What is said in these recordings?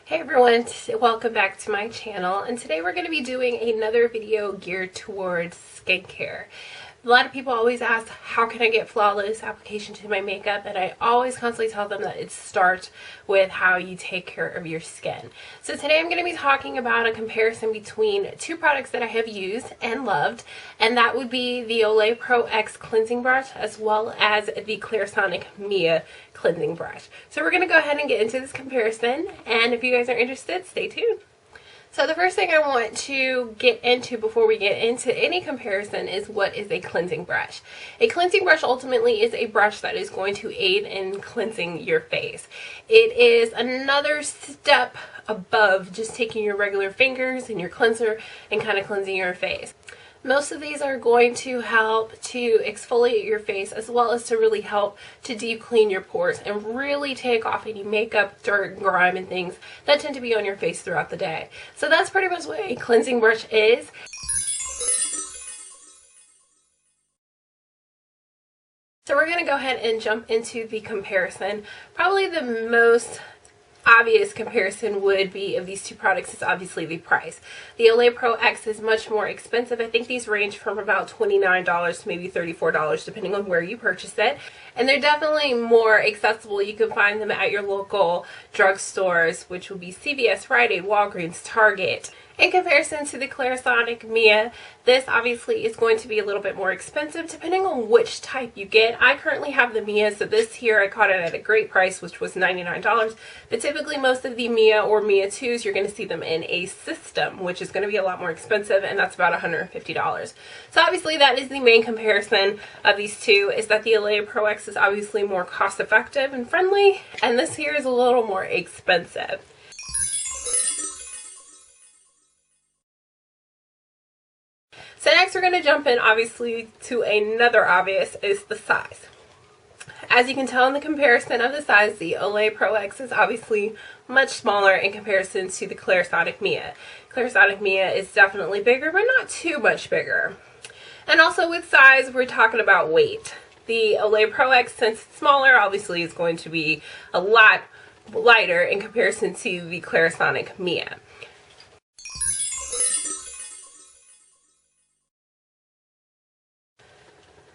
Hey everyone, welcome back to my channel, and today we're going to be doing another video geared towards skincare. A lot of people always ask, how can I get flawless application to my makeup? And I always constantly tell them that it starts with how you take care of your skin. So today I'm going to be talking about a comparison between two products that I have used and loved, and that would be the Olay Pro X cleansing brush as well as the Clarisonic Mia cleansing brush. So we're going to go ahead and get into this comparison, and if you guys are interested, stay tuned. So the first thing I want to get into before we get into any comparison is what is a cleansing brush. A cleansing brush ultimately is a brush that is going to aid in cleansing your face. It is another step above just taking your regular fingers and your cleanser and kind of cleansing your face. Most of these are going to help to exfoliate your face as well as to really help to deep clean your pores and really take off any makeup, dirt, grime, and things that tend to be on your face throughout the day. So that's pretty much what a cleansing brush is. So we're going to go ahead and jump into the comparison. Probably the most obvious comparison would be of these two products is obviously the price. The Olay Pro X is much more expensive. I think these range from about $29 to maybe $34 depending on where you purchase it. And they're definitely more accessible. You can find them at your local drugstores, which will be CVS, Rite Aid, Walgreens, Target. In comparison to the Clarisonic Mia, this obviously is going to be a little bit more expensive depending on which type you get. I currently have the Mia, so this here I caught it at a great price, which was $99. But typically most of the Mia or Mia 2s, you're going to see them in a system, which is going to be a lot more expensive, and that's about $150. So obviously that is the main comparison of these two, is that the Olay Pro X is obviously more cost effective and friendly, and this here is a little more expensive. So next we're going to jump in obviously to another obvious, is the size. As you can tell in the comparison of the size, the Olay Pro X is obviously much smaller in comparison to the Clarisonic Mia. Clarisonic Mia is definitely bigger, but not too much bigger. And also with size, we're talking about weight. The Olay Pro X, since it's smaller, obviously is going to be a lot lighter in comparison to the Clarisonic Mia.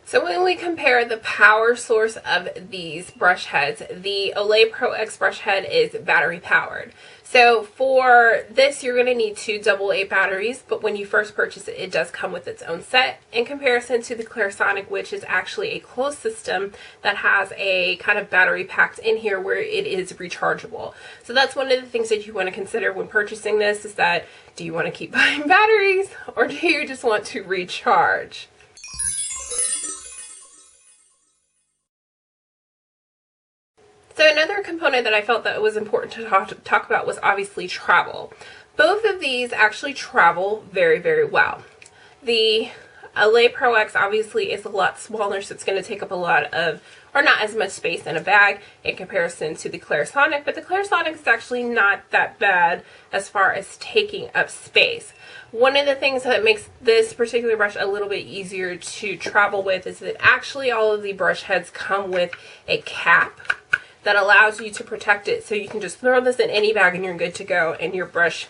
So when we compare the power source of these brush heads, the Olay Pro X brush head is battery powered. So for this, you're going to need two AA batteries, but when you first purchase it, it does come with its own set, in comparison to the Clarisonic, which is actually a closed system that has a kind of battery packed in here where it is rechargeable. So that's one of the things that you want to consider when purchasing this, is that do you want to keep buying batteries or do you just want to recharge? So another component that I felt that it was important to talk about was obviously travel. Both of these actually travel very, very well. The Olay Pro X obviously is a lot smaller, so it's going to take up a lot of, or not as much space in a bag in comparison to the Clarisonic, but the Clarisonic is actually not that bad as far as taking up space. One of the things that makes this particular brush a little bit easier to travel with is that actually all of the brush heads come with a cap that allows you to protect it, so you can just throw this in any bag and you're good to go, and your brush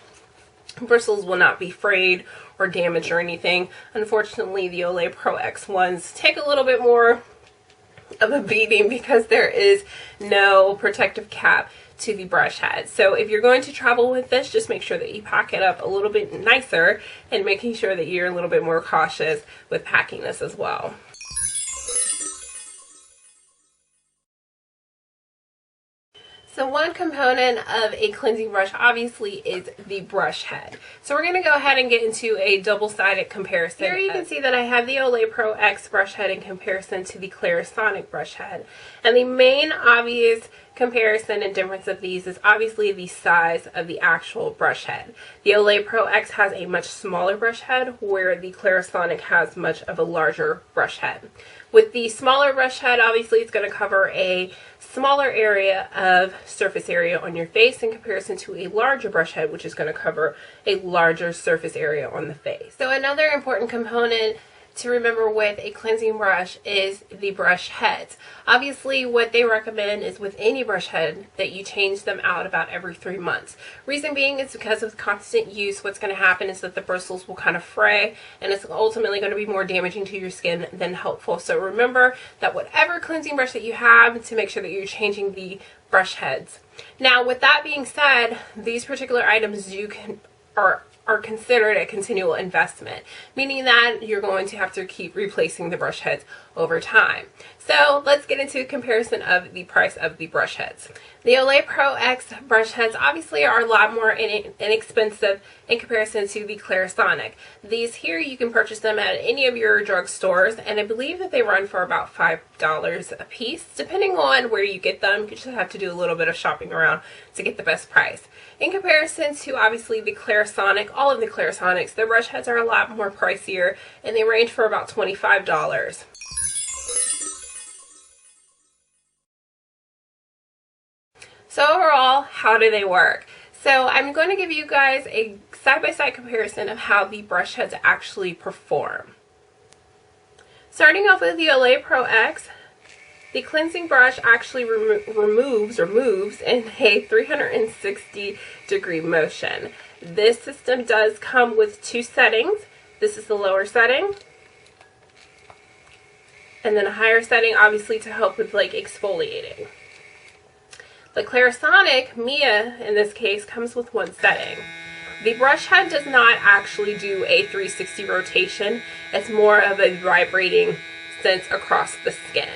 bristles will not be frayed or damaged or anything. Unfortunately, the Olay Pro X ones take a little bit more of a beating because there is no protective cap to the brush head. So if you're going to travel with this, just make sure that you pack it up a little bit nicer, and making sure that you're a little bit more cautious with packing this as well. So one component of a cleansing brush obviously is the brush head. So we're going to go ahead and get into a double-sided comparison. Here you can see that I have the Olay Pro X brush head in comparison to the Clarisonic brush head. And the main obvious comparison and difference of these is obviously the size of the actual brush head. The Olay Pro X has a much smaller brush head, where the Clarisonic has much of a larger brush head. With the smaller brush head, obviously it's going to cover a smaller area of surface area on your face in comparison to a larger brush head, which is going to cover a larger surface area on the face. So another important component to remember with a cleansing brush is the brush heads. Obviously, what they recommend is with any brush head that you change them out about every 3 months. Reason being is because of constant use, what's going to happen is that the bristles will kind of fray, and it's ultimately going to be more damaging to your skin than helpful. So remember that whatever cleansing brush that you have, to make sure that you're changing the brush heads. Now, with that being said, these particular items are considered a continual investment, meaning that you're going to have to keep replacing the brush heads over time. So let's get into a comparison of the price of the brush heads. The Olay Pro X brush heads obviously are a lot more inexpensive in comparison to the Clarisonic. These here, you can purchase them at any of your drugstores, and I believe that they run for about $5 a piece. Depending on where you get them, you just have to do a little bit of shopping around to get the best price. In comparison to obviously the Clarisonic, all of the Clarisonics, the brush heads are a lot more pricier, and they range for about $25. So overall, how do they work? So I'm going to give you guys a side-by-side comparison of how the brush heads actually perform. Starting off with the Olay Pro X, the cleansing brush actually removes or moves in a 360-degree motion. This system does come with 2 settings. This is the lower setting, and then a higher setting, obviously, to help with like exfoliating. The Clarisonic Mia, in this case, comes with 1 setting. The brush head does not actually do a 360 rotation. It's more of a vibrating sense across the skin.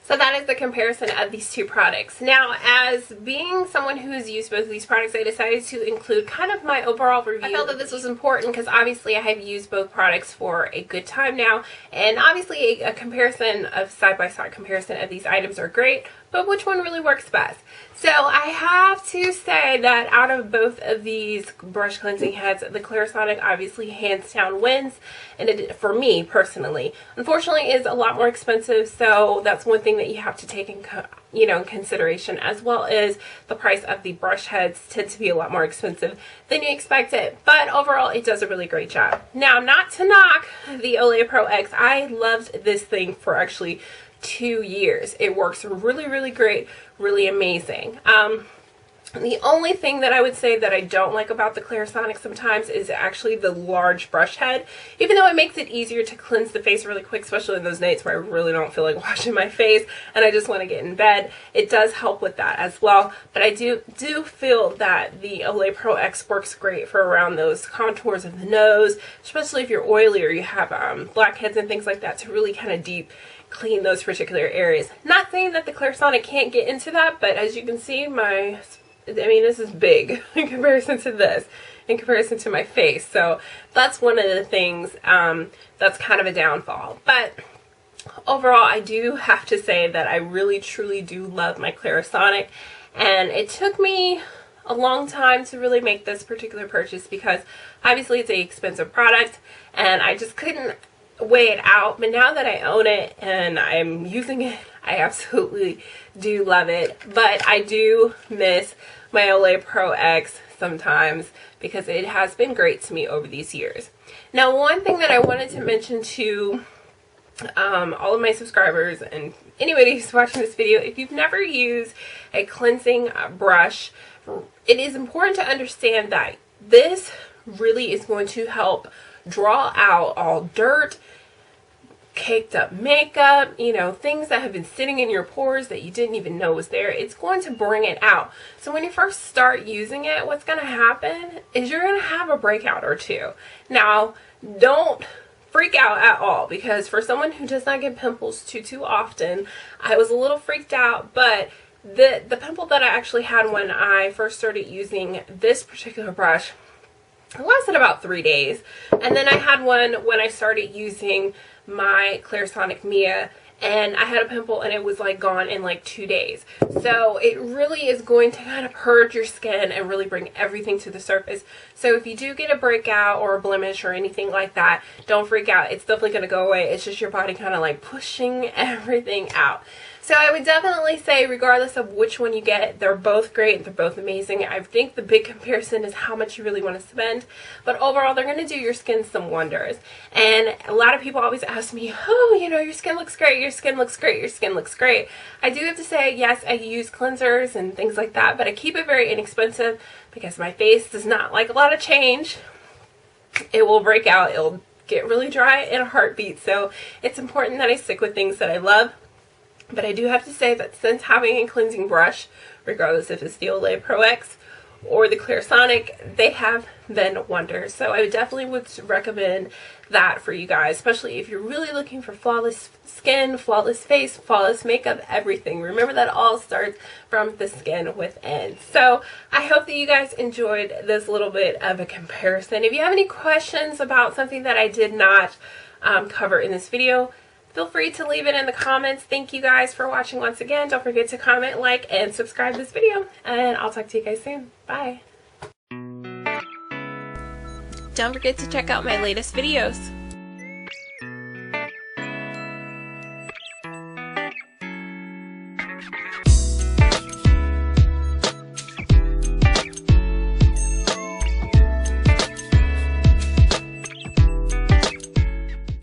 So that is the comparison of these 2 products. Now, as being someone who has used both of these products, I decided to include kind of my overall review. I felt that this was important because obviously I have used both products for a good time now, and obviously a comparison of side-by-side comparison of these items are great, but which one really works best? So I have to say that out of both of these brush cleansing heads, the Clarisonic obviously hands down wins, and it, for me personally, unfortunately is a lot more expensive, so that's one thing that you have to take in consideration, as well as the price of the brush heads tend to be a lot more expensive than you expected, but overall it does a really great job. Now, not to knock the Olay Pro X, I loved this thing for actually 2 years. It works really, really great, really amazing. The only thing that I would say that I don't like about the Clarisonic sometimes is actually the large brush head. Even though it makes it easier to cleanse the face really quick, especially in those nights where I really don't feel like washing my face and I just want to get in bed, it does help with that as well. But I do feel that the Olay Pro X works great for around those contours of the nose, especially if you're oily or you have blackheads and things like that, to really kind of deep clean those particular areas. Not saying that the Clarisonic can't get into that, but as you can see, this is big in comparison to this, in comparison to my face. So that's one of the things that's kind of a downfall. But overall, I do have to say that I really truly do love my Clarisonic, and it took me a long time to really make this particular purchase because obviously it's an expensive product and I just couldn't weigh it out. But now that I own it and I'm using it, I absolutely do love it. But I do miss my Olay Pro X sometimes because it has been great to me over these years. Now, one thing that I wanted to mention to all of my subscribers and anybody who's watching this video, if you've never used a cleansing brush, it is important to understand that this really is going to help draw out all dirt, caked up makeup, things that have been sitting in your pores that you didn't even know was there. It's going to bring it out. So when you first start using it, what's going to happen is you're going to have a breakout or 2. Now, don't freak out at all, because for someone who does not get pimples too often, I was a little freaked out, but the pimple that I actually had when I first started using this particular brush, it lasted about 3 days. And then I had one when I started using my Clarisonic Mia, and I had a pimple and it was like gone in like 2 days. So it really is going to kind of purge your skin and really bring everything to the surface. So if you do get a breakout or a blemish or anything like that, don't freak out. It's definitely going to go away. It's just your body kind of like pushing everything out. So I would definitely say, regardless of which one you get, they're both great. They're both amazing. I think the big comparison is how much you really want to spend. But overall, they're going to do your skin some wonders. And a lot of people always ask me, oh, you know, your skin looks great, your skin looks great, your skin looks great. I do have to say, yes, I use cleansers and things like that, but I keep it very inexpensive because my face does not like a lot of change. It will break out. It'll get really dry in a heartbeat. So it's important that I stick with things that I love. But I do have to say that since having a cleansing brush, regardless if it's the Olay Pro X or the Clarisonic, they have been wonders. So I definitely would recommend that for you guys, especially if you're really looking for flawless skin, flawless face, flawless makeup, everything. Remember that all starts from the skin within. So I hope that you guys enjoyed this little bit of a comparison. If you have any questions about something that I did not cover in this video, feel free to leave it in the comments. Thank you guys for watching once again. Don't forget to comment, like, and subscribe to this video. And I'll talk to you guys soon. Bye. Don't forget to check out my latest videos.